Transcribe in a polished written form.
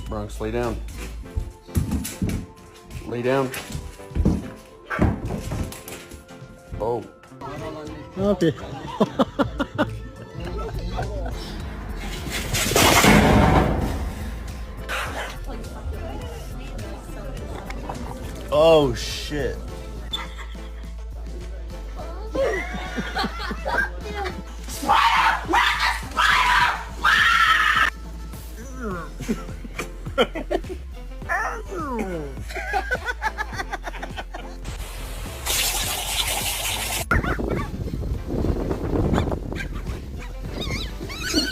Bronx, lay down. Lay down. Oh. Ne yapıyor? Oh shit.